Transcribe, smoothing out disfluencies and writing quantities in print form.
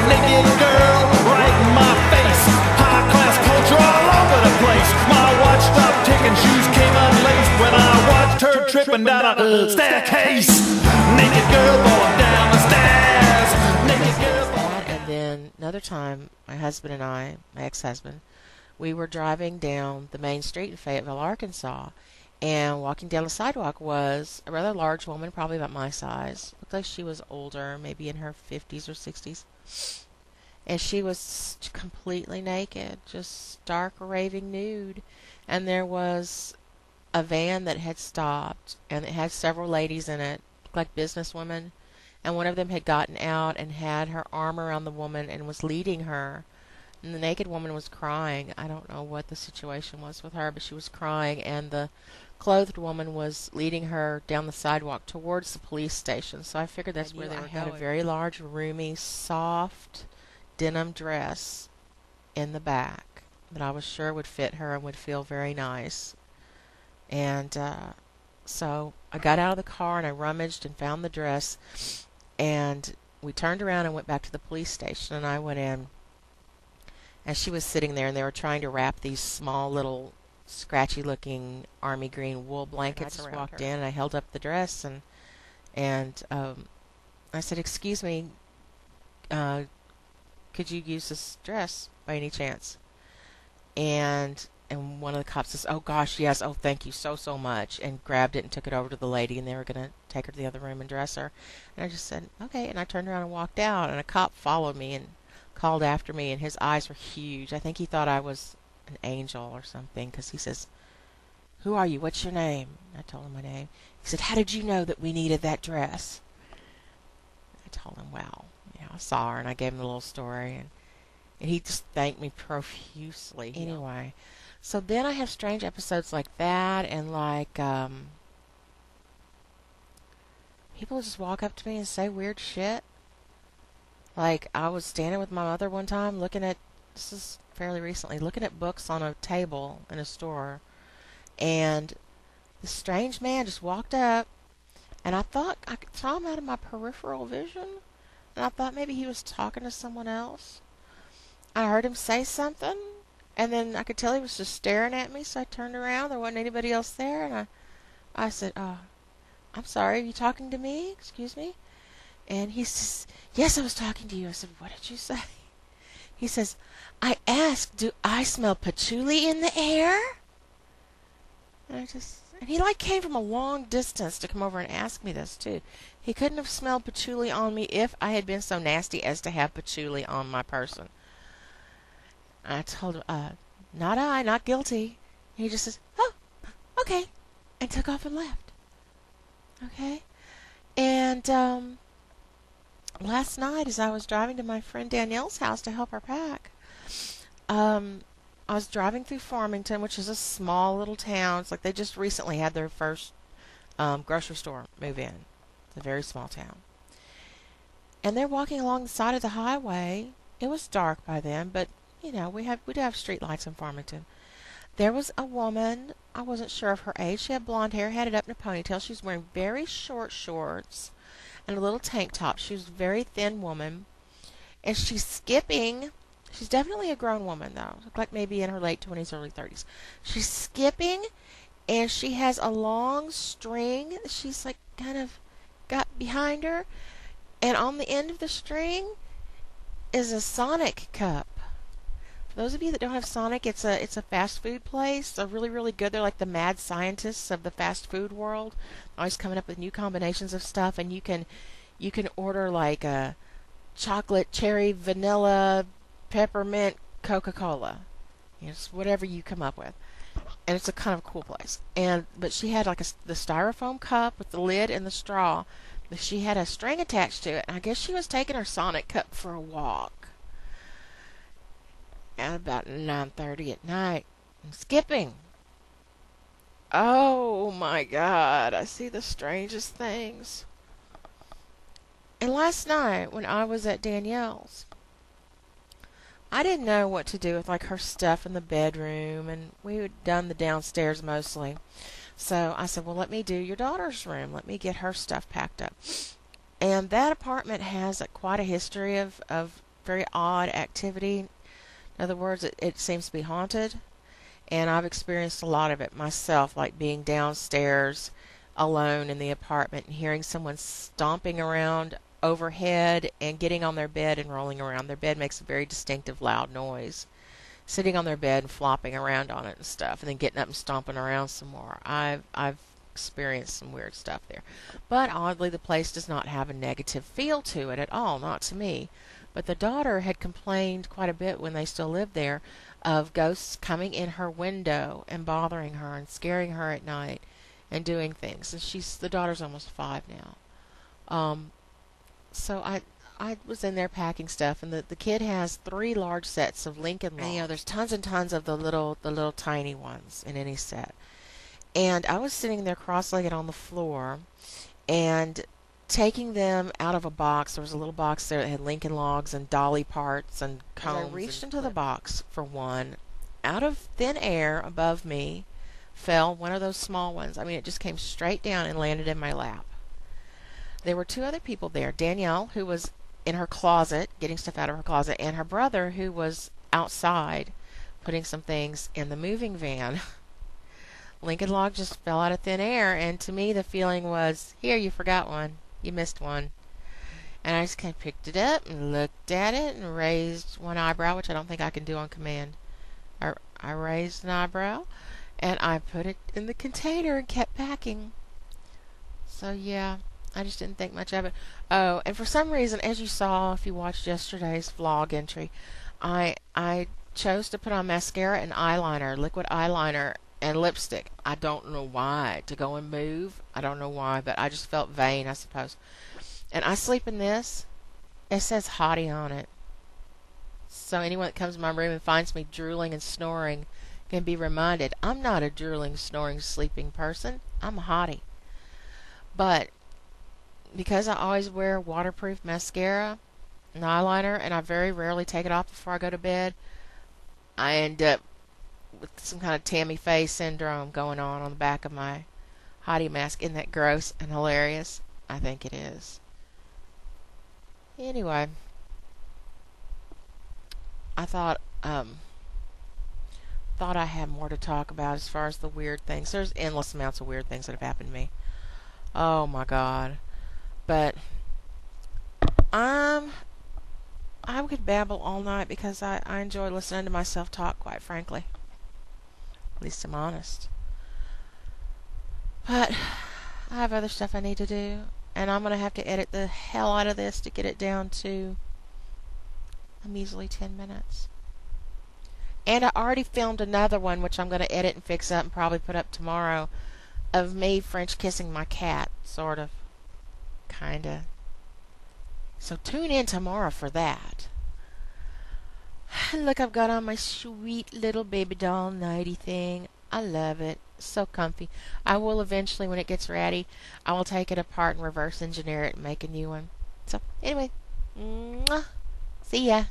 naked girl right in my face. High class culture all over the place. My watch stopped ticking, shoes came unlaced when I watched her tripping down a staircase. Naked girl falling down the stairs. Naked girl falling. And then another time, my husband and I, my ex-husband, we were driving down the main street in Fayetteville, Arkansas, and walking down the sidewalk was a rather large woman, probably about my size. Looked like she was older, maybe in her 50s or 60s. And she was completely naked, just stark raving nude. And there was a van that had stopped, and it had several ladies in it, looked like businesswomen. And one of them had gotten out and had her arm around the woman and was leading her. And the naked woman was crying. I don't know what the situation was with her, but she was crying, and the clothed woman was leading her down the sidewalk towards the police station. So I figured that's where they were going. Had a very large, roomy, soft denim dress in the back that I was sure would fit her and would feel very nice. And so I got out of the car and I rummaged and found the dress, and we turned around and went back to the police station, and I went in. And she was sitting there, and they were trying to wrap these small little scratchy-looking army green wool blankets around her. I just walked in, and I held up the dress, and I said, "Excuse me, could you use this dress by any chance?" And one of the cops says, "Oh gosh, yes, oh thank you so much," and grabbed it and took it over to the lady, and they were going to take her to the other room and dress her. And I just said, "Okay," and I turned around and walked out, and a cop followed me and called after me, and his eyes were huge. I think he thought I was an angel or something, because he says, "Who are you? What's your name?" I told him my name. He said, "How did you know that we needed that dress?" I told him, well, I saw her, and I gave him the little story, and he just thanked me profusely. Anyway, so then I have strange episodes like that, and like people just walk up to me and say weird shit. Like, I was standing with my mother one time this is fairly recently, looking at books on a table in a store, and this strange man just walked up, and I thought I saw him out of my peripheral vision, and I thought maybe he was talking to someone else. I heard him say something, and then I could tell he was just staring at me, so I turned around. There wasn't anybody else there, and I said, "I'm sorry, are you talking to me? Excuse me?" And he says, "Yes, I was talking to you." I said, "What did you say?" He says, "I asked, do I smell patchouli in the air?" And he like came from a long distance to come over and ask me this too. He couldn't have smelled patchouli on me if I had been so nasty as to have patchouli on my person. I told him, "Not I, not guilty." He just says, "Oh, okay," and took off and left. Okay? And last night, as I was driving to my friend Danielle's house to help her pack, I was driving through Farmington, which is a small little town. It's like they just recently had their first grocery store move in. It's a very small town. And they're walking along the side of the highway. It was dark by then, but we do have street lights in Farmington. There was a woman. I wasn't sure of her age. She had blonde hair, had it up in a ponytail. She was wearing very short shorts and a little tank top. She was a very thin woman, and she's skipping. She's definitely a grown woman, though. Looked like maybe in her late 20s, early 30s. She's skipping, and she has a long string that she's like kind of got behind her, and on the end of the string is a Sonic cup. For those of you that don't have Sonic, it's a fast food place. They're really, really good. They're like the mad scientists of the fast food world. Always coming up with new combinations of stuff, and you can order like a chocolate, cherry, vanilla, peppermint, Coca-Cola. It's whatever you come up with. And it's a kind of cool place. But she had like the styrofoam cup with the lid and the straw. But she had a string attached to it. And I guess she was taking her Sonic cup for a walk at about 9:30 at night and skipping. Oh my God, I see the strangest things. And last night when I was at Danielle's, I didn't know what to do with like her stuff in the bedroom, and we had done the downstairs mostly. So I said, well, let me do your daughter's room. Let me get her stuff packed up. And that apartment has quite a history of very odd activity. In other words, it seems to be haunted. And I've experienced a lot of it myself, like being downstairs alone in the apartment and hearing someone stomping around overhead and getting on their bed and rolling around. Their bed makes a very distinctive loud noise. Sitting on their bed and flopping around on it and stuff, and then getting up and stomping around some more. I've experienced some weird stuff there. But oddly, the place does not have a negative feel to it at all, not to me. But the daughter had complained quite a bit when they still lived there of ghosts coming in her window and bothering her and scaring her at night and doing things. And the daughter's almost 5 now. So I was in there packing stuff, and the kid has 3 large sets of Lincoln Logs. And, there's tons and tons of the little tiny ones in any set. And I was sitting there cross-legged on the floor and taking them out of a box. There was a little box there that had Lincoln Logs and dolly parts and combs. As I reached into the box for one, out of thin air above me fell one of those small ones. I mean, it just came straight down and landed in my lap. There were 2 other people there. Danielle, who was in her closet, getting stuff out of her closet, and her brother, who was outside putting some things in the moving van. Lincoln Log just fell out of thin air, and to me the feeling was, here, you forgot one. You missed one. And I just kind of picked it up and looked at it and raised one eyebrow, which I don't think I can do on command. I raised an eyebrow, and I put it in the container and kept packing. So, yeah, I just didn't think much of it. Oh, and for some reason, as you saw if you watched yesterday's vlog entry, I chose to put on mascara and eyeliner, liquid eyeliner, and lipstick. I don't know why. To go and move. I don't know why, but I just felt vain, I suppose. And I sleep in this. It says hottie on it. So anyone that comes to my room and finds me drooling and snoring can be reminded, I'm not a drooling, snoring, sleeping person. I'm a hottie. But because I always wear waterproof mascara and eyeliner, and I very rarely take it off before I go to bed, I end up with some kind of Tammy Faye syndrome going on the back of my hottie mask. Isn't that gross and hilarious? I think it is. Anyway, I thought I had more to talk about as far as the weird things. There's endless amounts of weird things that have happened to me. Oh my God. But I could babble all night because I enjoy listening to myself talk, quite frankly. At least I'm honest. But I have other stuff I need to do, and I'm going to have to edit the hell out of this to get it down to a measly 10 minutes. And I already filmed another one, which I'm going to edit and fix up and probably put up tomorrow, of me French kissing my cat, sort of. Kinda. So tune in tomorrow for that. Look, I've got on my sweet little baby doll nighty thing. I love it. So comfy. I will eventually, when it gets ratty, I will take it apart and reverse engineer it and make a new one. So, anyway. Mwah. See ya.